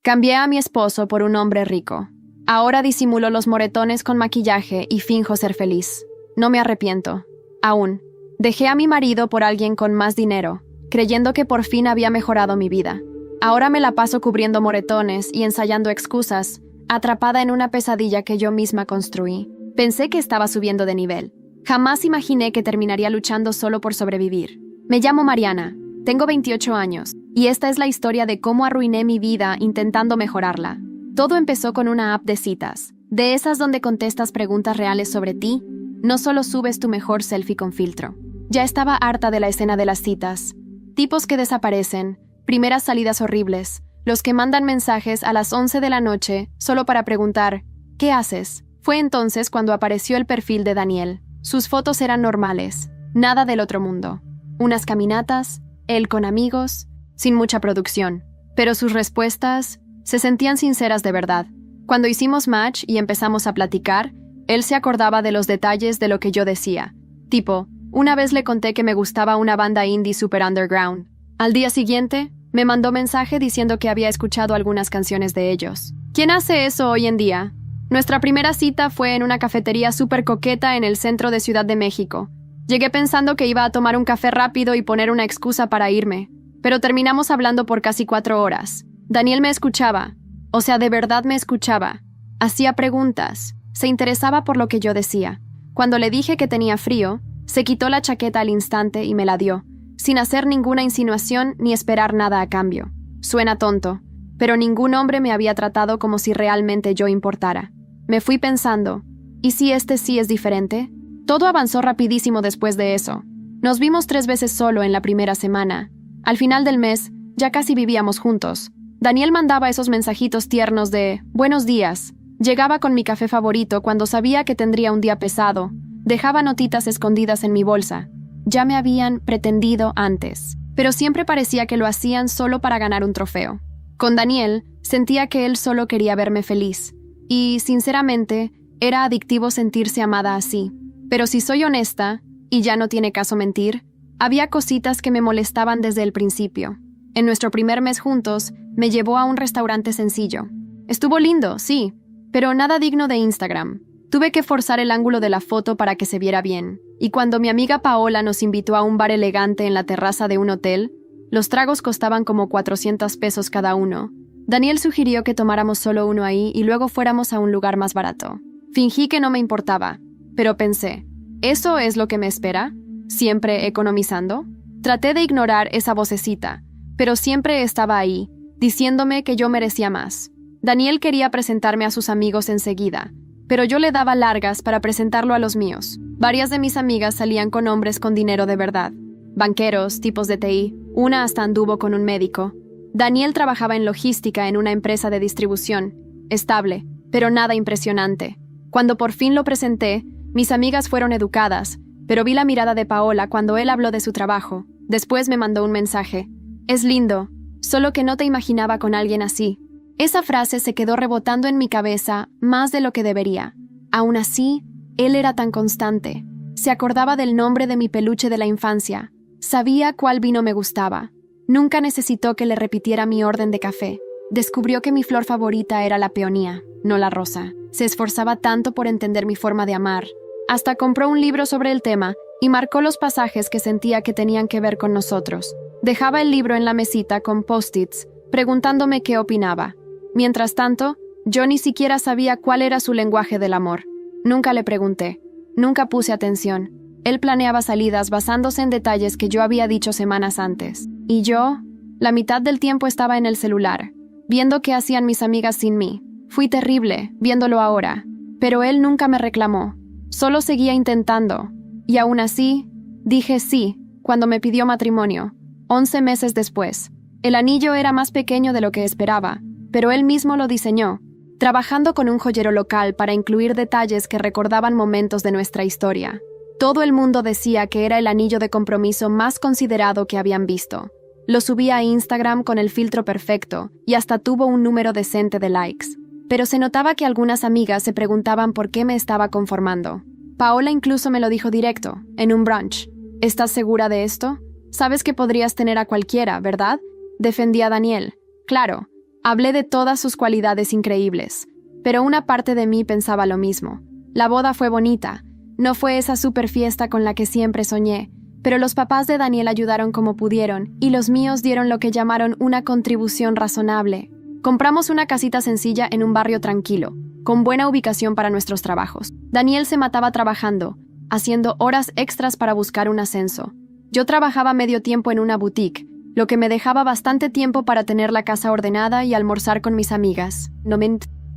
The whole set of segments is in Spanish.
Cambié a mi esposo por un hombre rico. Ahora disimulo los moretones con maquillaje y finjo ser feliz. No me arrepiento. Aún. Dejé a mi marido por alguien con más dinero, creyendo que por fin había mejorado mi vida. Ahora me la paso cubriendo moretones y ensayando excusas, atrapada en una pesadilla que yo misma construí. Pensé que estaba subiendo de nivel. Jamás imaginé que terminaría luchando solo por sobrevivir. Me llamo Mariana, tengo 28 años, y esta es la historia de cómo arruiné mi vida intentando mejorarla. Todo empezó con una app de citas, de esas donde contestas preguntas reales sobre ti, no solo subes tu mejor selfie con filtro. Ya estaba harta de la escena de las citas. Tipos que desaparecen, primeras salidas horribles, los que mandan mensajes a las 11 de la noche solo para preguntar, ¿qué haces? Fue entonces cuando apareció el perfil de Daniel. Sus fotos eran normales, nada del otro mundo. Unas caminatas, él con amigos, sin mucha producción. Pero sus respuestas se sentían sinceras de verdad. Cuando hicimos match y empezamos a platicar, él se acordaba de los detalles de lo que yo decía. Tipo, una vez le conté que me gustaba una banda indie super underground. Al día siguiente, me mandó mensaje diciendo que había escuchado algunas canciones de ellos. ¿Quién hace eso hoy en día? Nuestra primera cita fue en una cafetería súper coqueta en el centro de Ciudad de México. Llegué pensando que iba a tomar un café rápido y poner una excusa para irme, pero terminamos hablando por casi 4 horas. Daniel me escuchaba, o sea, de verdad me escuchaba. Hacía preguntas, se interesaba por lo que yo decía. Cuando le dije que tenía frío, se quitó la chaqueta al instante y me la dio, sin hacer ninguna insinuación ni esperar nada a cambio. Suena tonto, pero ningún hombre me había tratado como si realmente yo importara. Me fui pensando, ¿y si este sí es diferente? Todo avanzó rapidísimo después de eso. Nos vimos 3 veces solo en la primera semana. Al final del mes, ya casi vivíamos juntos. Daniel mandaba esos mensajitos tiernos de «Buenos días». Llegaba con mi café favorito cuando sabía que tendría un día pesado. Dejaba notitas escondidas en mi bolsa. Ya me habían pretendido antes, pero siempre parecía que lo hacían solo para ganar un trofeo. Con Daniel, sentía que él solo quería verme feliz. Y, sinceramente, era adictivo sentirse amada así. Pero si soy honesta, y ya no tiene caso mentir, había cositas que me molestaban desde el principio. En nuestro primer mes juntos, me llevó a un restaurante sencillo. Estuvo lindo, sí, pero nada digno de Instagram. Tuve que forzar el ángulo de la foto para que se viera bien. Y cuando mi amiga Paola nos invitó a un bar elegante en la terraza de un hotel, los tragos costaban como 400 pesos cada uno. Daniel sugirió que tomáramos solo uno ahí y luego fuéramos a un lugar más barato. Fingí que no me importaba, pero pensé, ¿eso es lo que me espera? ¿Siempre economizando? Traté de ignorar esa vocecita, pero siempre estaba ahí, diciéndome que yo merecía más. Daniel quería presentarme a sus amigos enseguida, pero yo le daba largas para presentarlo a los míos. Varias de mis amigas salían con hombres con dinero de verdad. Banqueros, tipos de TI, una hasta anduvo con un médico. Daniel trabajaba en logística en una empresa de distribución, estable, pero nada impresionante. Cuando por fin lo presenté, mis amigas fueron educadas, pero vi la mirada de Paola cuando él habló de su trabajo. Después me mandó un mensaje. Es lindo, solo que no te imaginaba con alguien así. Esa frase se quedó rebotando en mi cabeza más de lo que debería. Aún así, él era tan constante. Se acordaba del nombre de mi peluche de la infancia. Sabía cuál vino me gustaba. Nunca necesitó que le repitiera mi orden de café. Descubrió que mi flor favorita era la peonía, no la rosa. Se esforzaba tanto por entender mi forma de amar. Hasta compró un libro sobre el tema y marcó los pasajes que sentía que tenían que ver con nosotros. Dejaba el libro en la mesita con post-its, preguntándome qué opinaba. Mientras tanto, yo ni siquiera sabía cuál era su lenguaje del amor. Nunca le pregunté. Nunca puse atención. Él planeaba salidas basándose en detalles que yo había dicho semanas antes. Y yo, la mitad del tiempo estaba en el celular, viendo qué hacían mis amigas sin mí. Fui terrible, viéndolo ahora. Pero él nunca me reclamó. Solo seguía intentando. Y aún así, dije sí, cuando me pidió matrimonio. 11 meses después. El anillo era más pequeño de lo que esperaba, pero él mismo lo diseñó, trabajando con un joyero local para incluir detalles que recordaban momentos de nuestra historia. Todo el mundo decía que era el anillo de compromiso más considerado que habían visto. Lo subí a Instagram con el filtro perfecto y hasta tuvo un número decente de likes. Pero se notaba que algunas amigas se preguntaban por qué me estaba conformando. Paola incluso me lo dijo directo, en un brunch. ¿Estás segura de esto? Sabes que podrías tener a cualquiera, ¿verdad? Defendía a Daniel. Claro. Hablé de todas sus cualidades increíbles, pero una parte de mí pensaba lo mismo. La boda fue bonita, no fue esa super fiesta con la que siempre soñé, pero los papás de Daniel ayudaron como pudieron y los míos dieron lo que llamaron una contribución razonable. Compramos una casita sencilla en un barrio tranquilo, con buena ubicación para nuestros trabajos. Daniel se mataba trabajando, haciendo horas extras para buscar un ascenso. Yo trabajaba medio tiempo en una boutique, lo que me dejaba bastante tiempo para tener la casa ordenada y almorzar con mis amigas.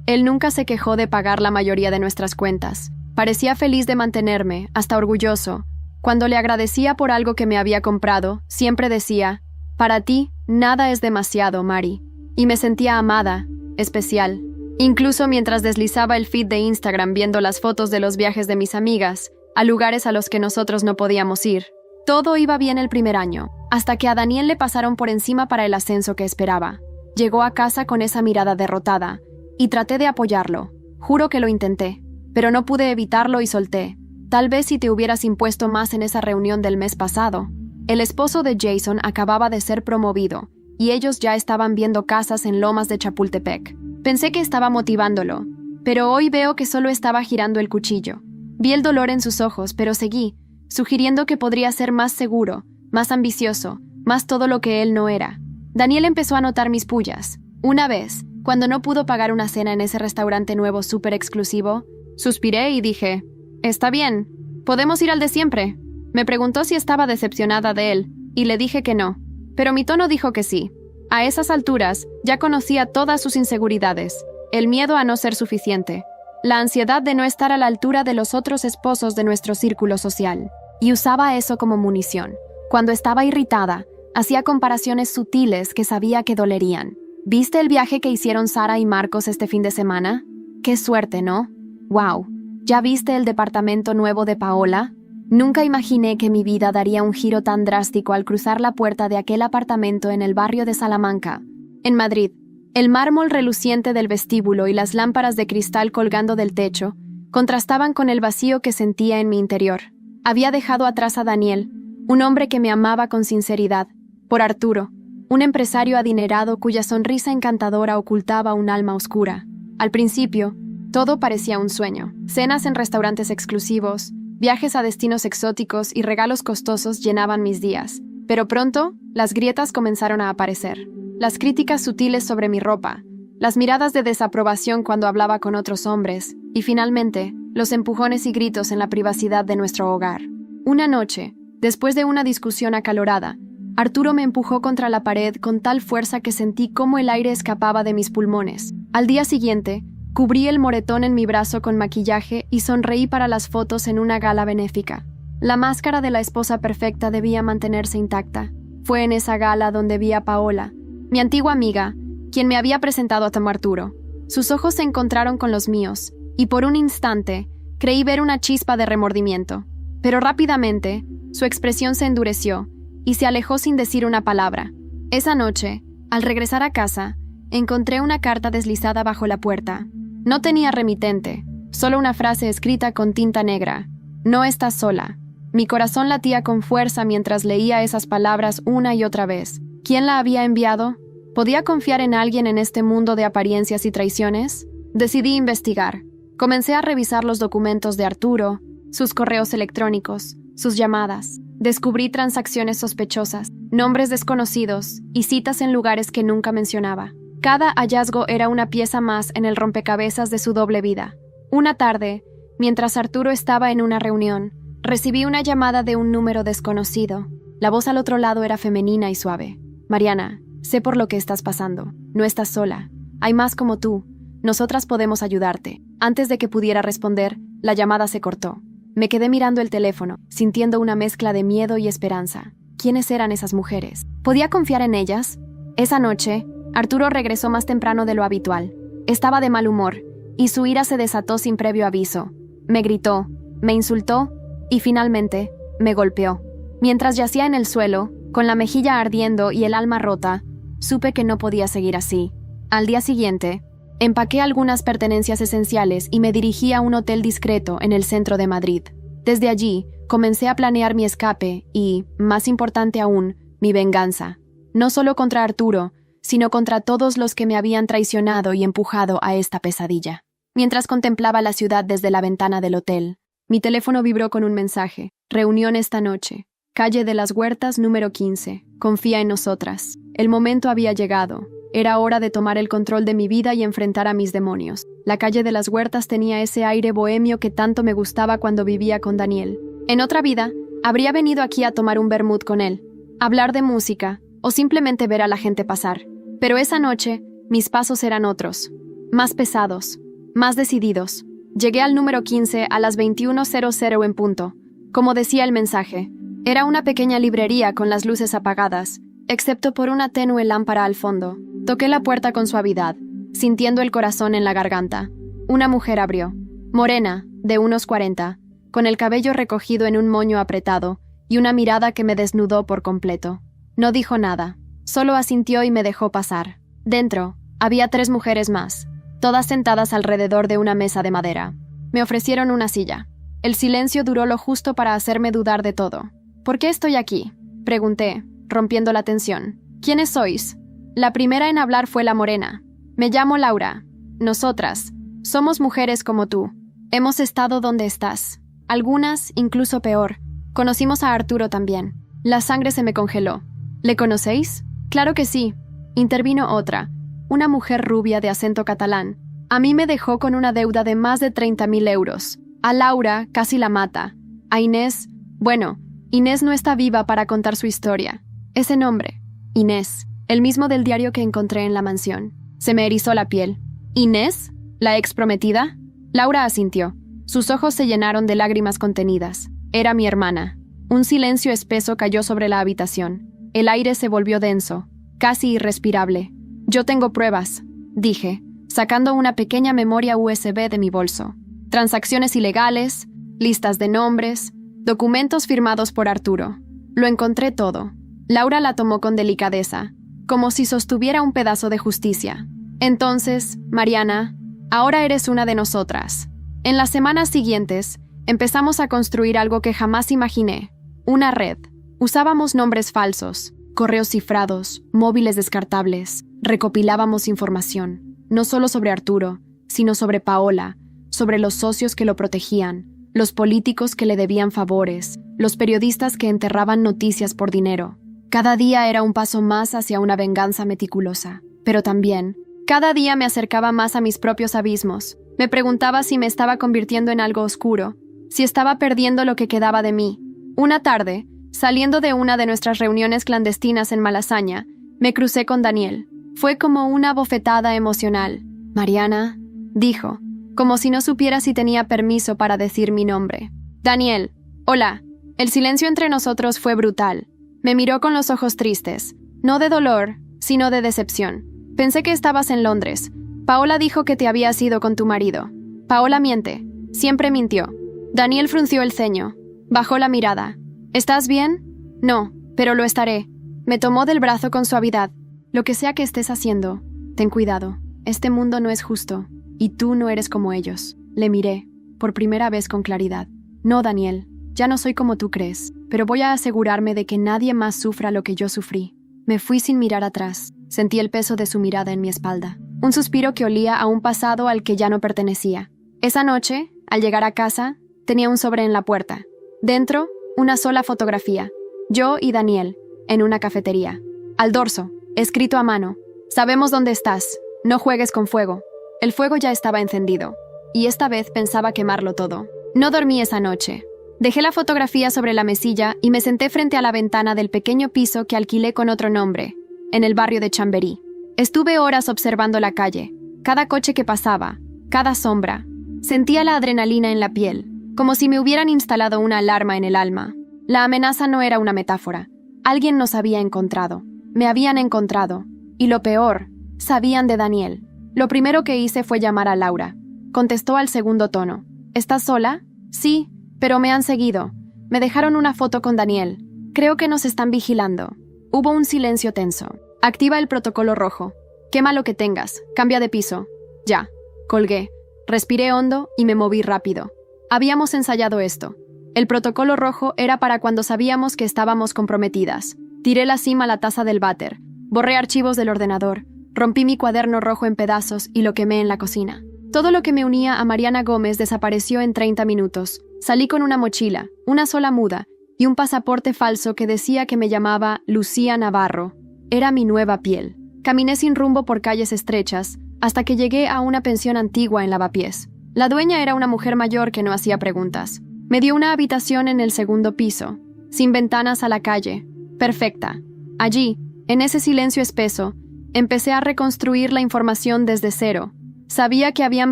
Él nunca se quejó de pagar la mayoría de nuestras cuentas. Parecía feliz de mantenerme, hasta orgulloso. Cuando le agradecía por algo que me había comprado, siempre decía, «Para ti, nada es demasiado, Mari». Y me sentía amada, especial. Incluso mientras deslizaba el feed de Instagram viendo las fotos de los viajes de mis amigas, a lugares a los que nosotros no podíamos ir. Todo iba bien el primer año, hasta que a Daniel le pasaron por encima para el ascenso que esperaba. Llegó a casa con esa mirada derrotada, y traté de apoyarlo. Juro que lo intenté, pero no pude evitarlo y solté. Tal vez si te hubieras impuesto más en esa reunión del mes pasado. El esposo de Jason acababa de ser promovido, y ellos ya estaban viendo casas en Lomas de Chapultepec. Pensé que estaba motivándolo, pero hoy veo que solo estaba girando el cuchillo. Vi el dolor en sus ojos, pero seguí, sugiriendo que podría ser más seguro, más ambicioso, más todo lo que él no era. Daniel empezó a notar mis pullas. Una vez, cuando no pudo pagar una cena en ese restaurante nuevo súper exclusivo, suspiré y dije, «Está bien, podemos ir al de siempre». Me preguntó si estaba decepcionada de él, y le dije que no. Pero mi tono dijo que sí. A esas alturas, ya conocía todas sus inseguridades, el miedo a no ser suficiente, la ansiedad de no estar a la altura de los otros esposos de nuestro círculo social, y usaba eso como munición. Cuando estaba irritada, hacía comparaciones sutiles que sabía que dolerían. ¿Viste el viaje que hicieron Sara y Marcos este fin de semana? ¡Qué suerte!, ¿no? ¡Wow! ¿Ya viste el departamento nuevo de Paola? Nunca imaginé que mi vida daría un giro tan drástico al cruzar la puerta de aquel apartamento en el barrio de Salamanca, en Madrid. El mármol reluciente del vestíbulo y las lámparas de cristal colgando del techo contrastaban con el vacío que sentía en mi interior. Había dejado atrás a Daniel, un hombre que me amaba con sinceridad, por Arturo, un empresario adinerado cuya sonrisa encantadora ocultaba un alma oscura. Al principio, todo parecía un sueño. Cenas en restaurantes exclusivos, viajes a destinos exóticos y regalos costosos llenaban mis días. Pero pronto, las grietas comenzaron a aparecer. Las críticas sutiles sobre mi ropa, las miradas de desaprobación cuando hablaba con otros hombres, y finalmente, los empujones y gritos en la privacidad de nuestro hogar. Una noche, después de una discusión acalorada, Arturo me empujó contra la pared con tal fuerza que sentí cómo el aire escapaba de mis pulmones. Al día siguiente, cubrí el moretón en mi brazo con maquillaje y sonreí para las fotos en una gala benéfica. La máscara de la esposa perfecta debía mantenerse intacta. Fue en esa gala donde vi a Paola, mi antigua amiga, quien me había presentado a Tom Arturo. Sus ojos se encontraron con los míos, y por un instante creí ver una chispa de remordimiento. Pero rápidamente, su expresión se endureció, y se alejó sin decir una palabra. Esa noche, al regresar a casa, encontré una carta deslizada bajo la puerta. No tenía remitente, solo una frase escrita con tinta negra. «No estás sola». Mi corazón latía con fuerza mientras leía esas palabras una y otra vez. ¿Quién la había enviado? ¿Podía confiar en alguien en este mundo de apariencias y traiciones? Decidí investigar. Comencé a revisar los documentos de Arturo, sus correos electrónicos, sus llamadas. Descubrí transacciones sospechosas, nombres desconocidos y citas en lugares que nunca mencionaba. Cada hallazgo era una pieza más en el rompecabezas de su doble vida. Una tarde, mientras Arturo estaba en una reunión, recibí una llamada de un número desconocido. La voz al otro lado era femenina y suave. «Mariana, sé por lo que estás pasando. No estás sola. Hay más como tú. Nosotras podemos ayudarte». Antes de que pudiera responder, la llamada se cortó. Me quedé mirando el teléfono, sintiendo una mezcla de miedo y esperanza. ¿Quiénes eran esas mujeres? ¿Podía confiar en ellas? Esa noche, Arturo regresó más temprano de lo habitual. Estaba de mal humor, y su ira se desató sin previo aviso. Me gritó, me insultó, y finalmente, me golpeó. Mientras yacía en el suelo, con la mejilla ardiendo y el alma rota, supe que no podía seguir así. Al día siguiente, empaqué algunas pertenencias esenciales y me dirigí a un hotel discreto en el centro de Madrid. Desde allí, comencé a planear mi escape y, más importante aún, mi venganza. No solo contra Arturo, sino contra todos los que me habían traicionado y empujado a esta pesadilla. Mientras contemplaba la ciudad desde la ventana del hotel, mi teléfono vibró con un mensaje. Reunión esta noche. Calle de las Huertas, número 15. Confía en nosotras. El momento había llegado. Era hora de tomar el control de mi vida y enfrentar a mis demonios. La calle de las Huertas tenía ese aire bohemio que tanto me gustaba cuando vivía con Daniel. En otra vida, habría venido aquí a tomar un vermut con él, hablar de música o simplemente ver a la gente pasar. Pero esa noche, mis pasos eran otros, más pesados, más decididos. Llegué al número 15 a las 21:00 en punto. Como decía el mensaje, era una pequeña librería con las luces apagadas, excepto por una tenue lámpara al fondo. Toqué la puerta con suavidad, sintiendo el corazón en la garganta. Una mujer abrió, morena, de unos 40, con el cabello recogido en un moño apretado y una mirada que me desnudó por completo. No dijo nada, solo asintió y me dejó pasar. Dentro, había 3 mujeres más, todas sentadas alrededor de una mesa de madera. Me ofrecieron una silla. El silencio duró lo justo para hacerme dudar de todo. ¿Por qué estoy aquí?, pregunté, rompiendo la tensión. ¿Quiénes sois? La primera en hablar fue la morena. Me llamo Laura. Nosotras somos mujeres como tú. Hemos estado donde estás. Algunas, incluso peor. Conocimos a Arturo también. La sangre se me congeló. ¿Le conocéis? Claro que sí. Intervino otra, una mujer rubia de acento catalán. A mí me dejó con una deuda de más de 30.000 euros. A Laura casi la mata. A Inés, bueno, Inés no está viva para contar su historia. Ese nombre, Inés, el mismo del diario que encontré en la mansión. Se me erizó la piel. ¿Inés? ¿La ex prometida? Laura asintió. Sus ojos se llenaron de lágrimas contenidas. Era mi hermana. Un silencio espeso cayó sobre la habitación. El aire se volvió denso, casi irrespirable. Yo tengo pruebas, dije, sacando una pequeña memoria USB de mi bolso. Transacciones ilegales, listas de nombres, documentos firmados por Arturo. Lo encontré todo. Laura la tomó con delicadeza, como si sostuviera un pedazo de justicia. Entonces, Mariana, ahora eres una de nosotras. En las semanas siguientes, empezamos a construir algo que jamás imaginé. Una red. Usábamos nombres falsos, correos cifrados, móviles descartables. Recopilábamos información, no solo sobre Arturo, sino sobre Paola, sobre los socios que lo protegían, los políticos que le debían favores, los periodistas que enterraban noticias por dinero. Cada día era un paso más hacia una venganza meticulosa. Pero también, cada día me acercaba más a mis propios abismos. Me preguntaba si me estaba convirtiendo en algo oscuro, si estaba perdiendo lo que quedaba de mí. Una tarde, saliendo de una de nuestras reuniones clandestinas en Malasaña, me crucé con Daniel. Fue como una bofetada emocional. Mariana, dijo, como si no supiera si tenía permiso para decir mi nombre. Daniel, hola. El silencio entre nosotros fue brutal. Me miró con los ojos tristes, no de dolor, sino de decepción. Pensé que estabas en Londres. Paola dijo que te habías ido con tu marido. Paola miente. Siempre mintió. Daniel frunció el ceño. Bajó la mirada. ¿Estás bien? No, pero lo estaré. Me tomó del brazo con suavidad. Lo que sea que estés haciendo, ten cuidado. Este mundo no es justo, y tú no eres como ellos. Le miré, por primera vez con claridad. No, Daniel, ya no soy como tú crees, pero voy a asegurarme de que nadie más sufra lo que yo sufrí. Me fui sin mirar atrás. Sentí el peso de su mirada en mi espalda. Un suspiro que olía a un pasado al que ya no pertenecía. Esa noche, al llegar a casa, tenía un sobre en la puerta. Dentro, una sola fotografía. Yo y Daniel, en una cafetería. Al dorso, escrito a mano. Sabemos dónde estás. No juegues con fuego. El fuego ya estaba encendido, y esta vez pensaba quemarlo todo. No dormí esa noche. Dejé la fotografía sobre la mesilla y me senté frente a la ventana del pequeño piso que alquilé con otro nombre, en el barrio de Chamberí. Estuve horas observando la calle, cada coche que pasaba, cada sombra. Sentía la adrenalina en la piel, como si me hubieran instalado una alarma en el alma. La amenaza no era una metáfora. Alguien nos había encontrado. Me habían encontrado. Y lo peor, sabían de Daniel. Lo primero que hice fue llamar a Laura. Contestó al segundo tono. ¿Estás sola? Sí, pero me han seguido. Me dejaron una foto con Daniel. Creo que nos están vigilando. Hubo un silencio tenso. Activa el protocolo rojo. Quema lo que tengas. Cambia de piso. Ya. Colgué. Respiré hondo y me moví rápido. Habíamos ensayado esto. El protocolo rojo era para cuando sabíamos que estábamos comprometidas. Tiré la cima a la taza del váter. Borré archivos del ordenador, rompí mi cuaderno rojo en pedazos y lo quemé en la cocina. Todo lo que me unía a Mariana Gómez desapareció en 30 minutos. Salí con una mochila, una sola muda y un pasaporte falso que decía que me llamaba Lucía Navarro. Era mi nueva piel. Caminé sin rumbo por calles estrechas hasta que llegué a una pensión antigua en Lavapiés. La dueña era una mujer mayor que no hacía preguntas. Me dio una habitación en el segundo piso, sin ventanas a la calle. Perfecta. Allí, en ese silencio espeso, empecé a reconstruir la información desde cero. Sabía que habían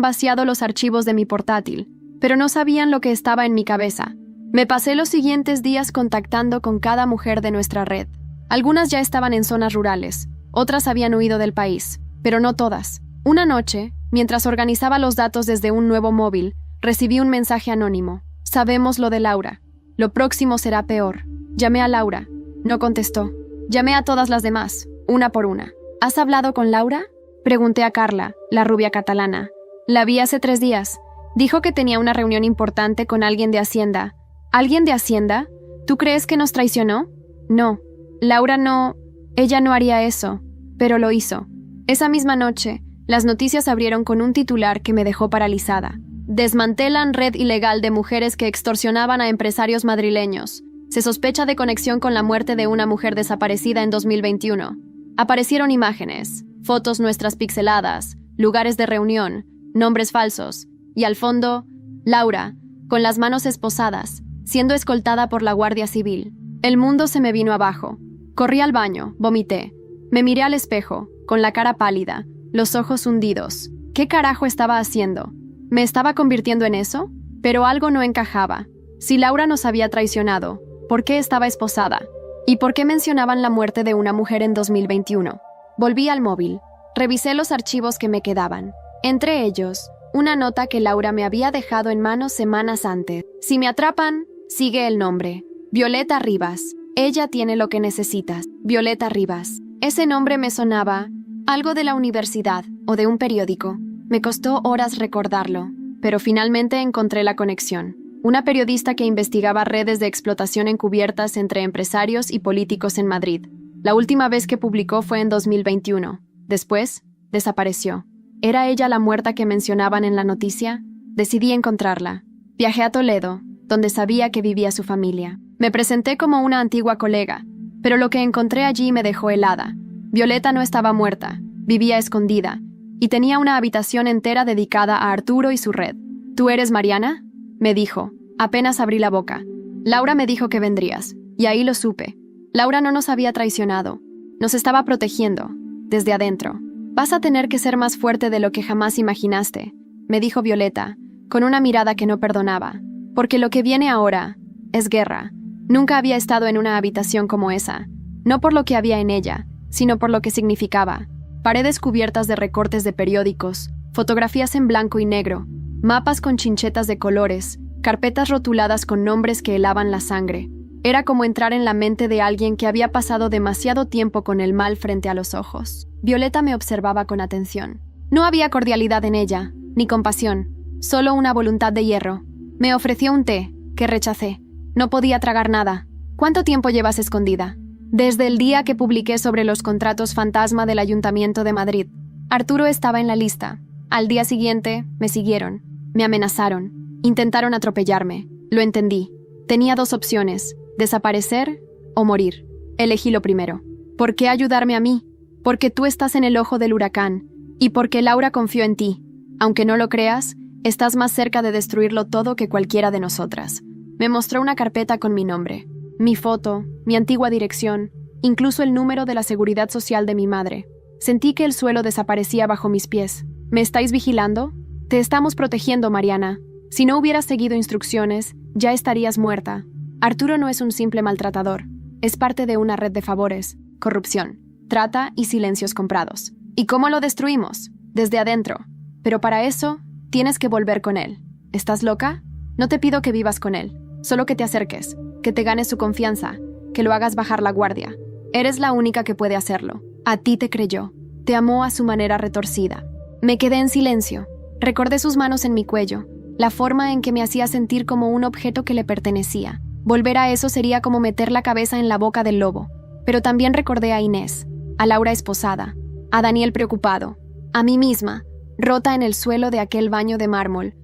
vaciado los archivos de mi portátil, pero no sabían lo que estaba en mi cabeza. Me pasé los siguientes días contactando con cada mujer de nuestra red. Algunas ya estaban en zonas rurales, otras habían huido del país, pero no todas. Una noche, mientras organizaba los datos desde un nuevo móvil, recibí un mensaje anónimo. Sabemos lo de Laura. Lo próximo será peor. Llamé a Laura. No contestó. Llamé a todas las demás, una por una. ¿Has hablado con Laura? Pregunté a Carla, la rubia catalana. La vi hace 3 días. Dijo que tenía una reunión importante con alguien de Hacienda. ¿Alguien de Hacienda? ¿Tú crees que nos traicionó? No. Laura no... Ella no haría eso, pero lo hizo. Esa misma noche, las noticias abrieron con un titular que me dejó paralizada. Desmantelan red ilegal de mujeres que extorsionaban a empresarios madrileños. Se sospecha de conexión con la muerte de una mujer desaparecida en 2021. Aparecieron imágenes, fotos nuestras pixeladas, lugares de reunión, nombres falsos, y al fondo, Laura, con las manos esposadas, siendo escoltada por la Guardia Civil. El mundo se me vino abajo. Corrí al baño, vomité. Me miré al espejo, con la cara pálida, los ojos hundidos. ¿Qué carajo estaba haciendo? ¿Me estaba convirtiendo en eso? Pero algo no encajaba. Si Laura nos había traicionado, ¿por qué estaba esposada? ¿Y por qué mencionaban la muerte de una mujer en 2021? Volví al móvil. Revisé los archivos que me quedaban. Entre ellos, una nota que Laura me había dejado en manos semanas antes. Si me atrapan, sigue el nombre. Violeta Rivas. Ella tiene lo que necesitas. Violeta Rivas. Ese nombre me sonaba algo de la universidad o de un periódico. Me costó horas recordarlo, pero finalmente encontré la conexión. Una periodista que investigaba redes de explotación encubiertas entre empresarios y políticos en Madrid. La última vez que publicó fue en 2021. Después, desapareció. ¿Era ella la muerta que mencionaban en la noticia? Decidí encontrarla. Viajé a Toledo, donde sabía que vivía su familia. Me presenté como una antigua colega, pero lo que encontré allí me dejó helada. Violeta no estaba muerta, vivía escondida, y tenía una habitación entera dedicada a Arturo y su red. ¿Tú eres Mariana?, me dijo. Apenas abrí la boca. Laura me dijo que vendrías, y ahí lo supe. Laura no nos había traicionado. Nos estaba protegiendo, desde adentro. Vas a tener que ser más fuerte de lo que jamás imaginaste, me dijo Violeta, con una mirada que no perdonaba. Porque lo que viene ahora es guerra. Nunca había estado en una habitación como esa, no por lo que había en ella, sino por lo que significaba. Paredes cubiertas de recortes de periódicos, fotografías en blanco y negro, mapas con chinchetas de colores, carpetas rotuladas con nombres que helaban la sangre. Era como entrar en la mente de alguien que había pasado demasiado tiempo con el mal frente a los ojos. Violeta me observaba con atención. No había cordialidad en ella, ni compasión, solo una voluntad de hierro. Me ofreció un té, que rechacé. No podía tragar nada. ¿Cuánto tiempo llevas escondida? Desde el día que publiqué sobre los contratos fantasma del Ayuntamiento de Madrid. Arturo estaba en la lista. Al día siguiente, me siguieron. Me amenazaron. Intentaron atropellarme. Lo entendí. Tenía 2 opciones: desaparecer o morir. Elegí lo primero. ¿Por qué ayudarme a mí? Porque tú estás en el ojo del huracán. Y porque Laura confió en ti. Aunque no lo creas, estás más cerca de destruirlo todo que cualquiera de nosotras. Me mostró una carpeta con mi nombre, mi foto, mi antigua dirección, incluso el número de la seguridad social de mi madre. Sentí que el suelo desaparecía bajo mis pies. ¿Me estáis vigilando? Te estamos protegiendo, Mariana. Si no hubieras seguido instrucciones, ya estarías muerta. Arturo no es un simple maltratador. Es parte de una red de favores, corrupción, trata y silencios comprados. ¿Y cómo lo destruimos? Desde adentro. Pero para eso, tienes que volver con él. ¿Estás loca? No te pido que vivas con él. Solo que te acerques, que te ganes su confianza, que lo hagas bajar la guardia. Eres la única que puede hacerlo. A ti te creyó. Te amó a su manera retorcida. Me quedé en silencio. Recordé sus manos en mi cuello, la forma en que me hacía sentir como un objeto que le pertenecía. Volver a eso sería como meter la cabeza en la boca del lobo. Pero también recordé a Inés, a Laura esposada, a Daniel preocupado, a mí misma, rota en el suelo de aquel baño de mármol,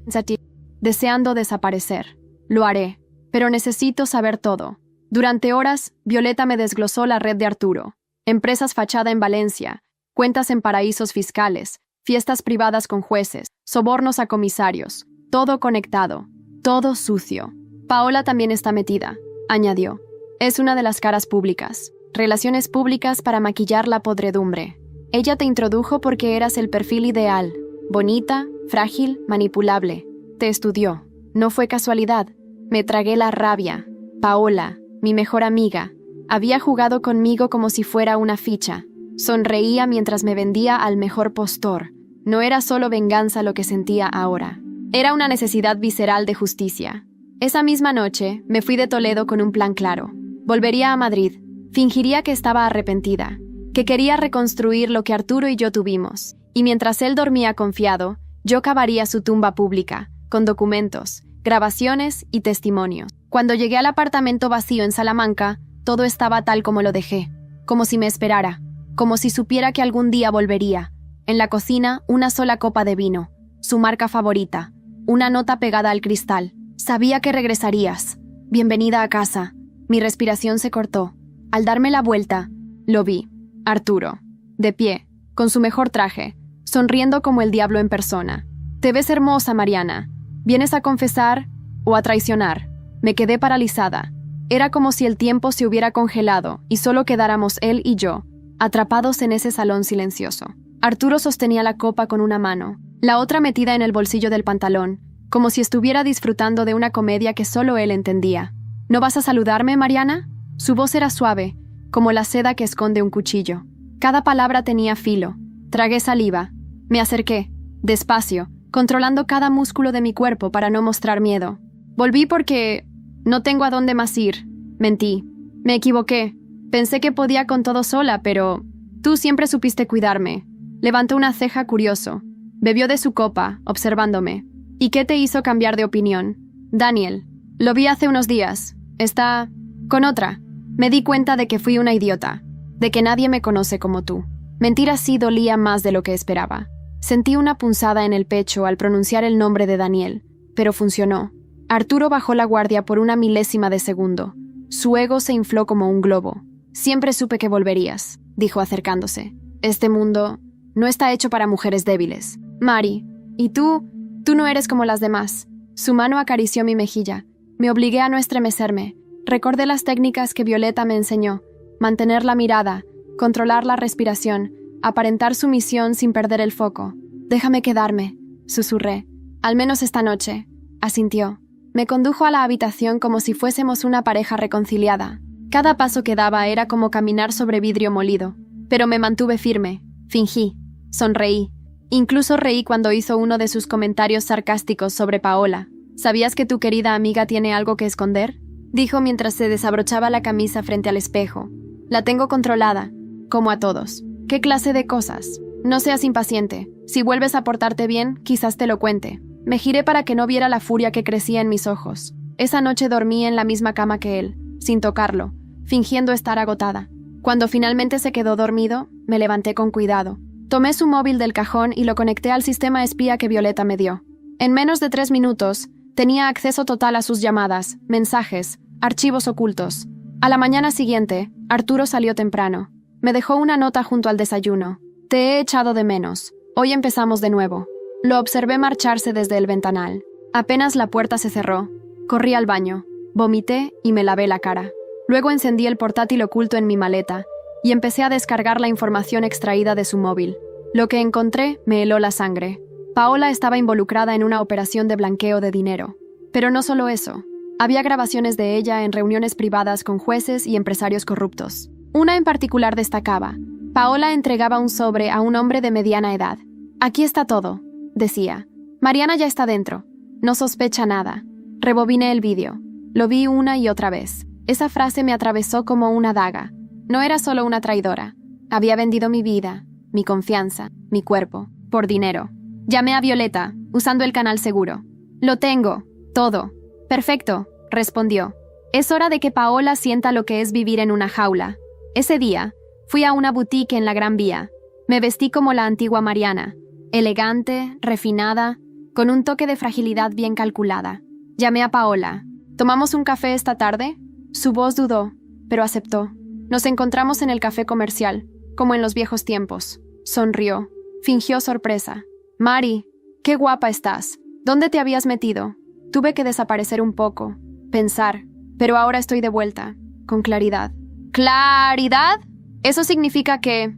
deseando desaparecer. Lo haré, pero necesito saber todo. Durante horas, Violeta me desglosó la red de Arturo. Empresas fachada en Valencia, cuentas en paraísos fiscales, fiestas privadas con jueces, sobornos a comisarios, todo conectado, todo sucio. Paola también está metida, añadió. Es una de las caras públicas. Relaciones públicas para maquillar la podredumbre. Ella te introdujo porque eras el perfil ideal. Bonita, frágil, manipulable. Te estudió. No fue casualidad. Me tragué la rabia. Paola, mi mejor amiga, había jugado conmigo como si fuera una ficha. Sonreía mientras me vendía al mejor postor. No era solo venganza lo que sentía ahora. Era una necesidad visceral de justicia. Esa misma noche, me fui de Toledo con un plan claro. Volvería a Madrid. Fingiría que estaba arrepentida, que quería reconstruir lo que Arturo y yo tuvimos. Y mientras él dormía confiado, yo cavaría su tumba pública, con documentos, grabaciones y testimonios. Cuando llegué al apartamento vacío en Salamanca, todo estaba tal como lo dejé, como si me esperara, como si supiera que algún día volvería. En la cocina, una sola copa de vino, su marca favorita, una nota pegada al cristal. Sabía que regresarías. Bienvenida a casa. Mi respiración se cortó. Al darme la vuelta, lo vi. Arturo, de pie, con su mejor traje, sonriendo como el diablo en persona. Te ves hermosa, Mariana. ¿Vienes a confesar o a traicionar? Me quedé paralizada. Era como si el tiempo se hubiera congelado y solo quedáramos él y yo, atrapados en ese salón silencioso. Arturo sostenía la copa con una mano, la otra metida en el bolsillo del pantalón, como si estuviera disfrutando de una comedia que solo él entendía. ¿No vas a saludarme, Mariana? Su voz era suave, como la seda que esconde un cuchillo. Cada palabra tenía filo. Tragué saliva. Me acerqué, despacio, controlando cada músculo de mi cuerpo para no mostrar miedo. Volví porque no tengo a dónde más ir. Mentí. Me equivoqué. Pensé que podía con todo sola, pero tú siempre supiste cuidarme. Levantó una ceja curioso. Bebió de su copa, observándome. ¿Y qué te hizo cambiar de opinión? Daniel. Lo vi hace unos días. Está con otra. Me di cuenta de que fui una idiota, de que nadie me conoce como tú. Mentir así dolía más de lo que esperaba. Sentí una punzada en el pecho al pronunciar el nombre de Daniel, pero funcionó. Arturo bajó la guardia por una milésima de segundo. Su ego se infló como un globo. Siempre supe que volverías, dijo acercándose. Este mundo no está hecho para mujeres débiles. Mari, ¿y tú? Tú no eres como las demás. Su mano acarició mi mejilla. Me obligué a no estremecerme. Recordé las técnicas que Violeta me enseñó. Mantener la mirada, controlar la respiración, aparentar sumisión sin perder el foco. Déjame quedarme, susurré. Al menos esta noche, asintió. Me condujo a la habitación como si fuésemos una pareja reconciliada. Cada paso que daba era como caminar sobre vidrio molido. Pero me mantuve firme. Fingí. Sonreí. Incluso reí cuando hizo uno de sus comentarios sarcásticos sobre Paola. ¿Sabías que tu querida amiga tiene algo que esconder? Dijo mientras se desabrochaba la camisa frente al espejo. La tengo controlada, como a todos. ¿Qué clase de cosas? No seas impaciente. Si vuelves a portarte bien, quizás te lo cuente. Me giré para que no viera la furia que crecía en mis ojos. Esa noche dormí en la misma cama que él, sin tocarlo, fingiendo estar agotada. Cuando finalmente se quedó dormido, me levanté con cuidado. Tomé su móvil del cajón y lo conecté al sistema espía que Violeta me dio. En menos de 3 minutos, tenía acceso total a sus llamadas, mensajes, archivos ocultos. A la mañana siguiente, Arturo salió temprano. Me dejó una nota junto al desayuno. Te he echado de menos. Hoy empezamos de nuevo. Lo observé marcharse desde el ventanal. Apenas la puerta se cerró, corrí al baño, vomité y me lavé la cara. Luego encendí el portátil oculto en mi maleta y empecé a descargar la información extraída de su móvil. Lo que encontré me heló la sangre. Paola estaba involucrada en una operación de blanqueo de dinero. Pero no solo eso. Había grabaciones de ella en reuniones privadas con jueces y empresarios corruptos. Una en particular destacaba. Paola entregaba un sobre a un hombre de mediana edad. Aquí está todo, decía. Mariana ya está dentro. No sospecha nada. Rebobiné el vídeo. Lo vi una y otra vez. Esa frase me atravesó como una daga. No era solo una traidora. Había vendido mi vida, mi confianza, mi cuerpo, por dinero. Llamé a Violeta, usando el canal seguro. Lo tengo, todo. Perfecto, respondió. Es hora de que Paola sienta lo que es vivir en una jaula. Ese día, Fui a una boutique en la Gran Vía. Me vestí como la antigua Mariana, elegante, refinada, con un toque de fragilidad bien calculada. Llamé a Paola. ¿Tomamos un café esta tarde? Su voz dudó, pero aceptó. Nos encontramos en el café comercial, como en los viejos tiempos. Sonrió. Fingió sorpresa. Mari, qué guapa estás. ¿Dónde te habías metido? Tuve que desaparecer un poco, pensar, pero ahora estoy de vuelta, con claridad. ¿Claridad? Eso significa que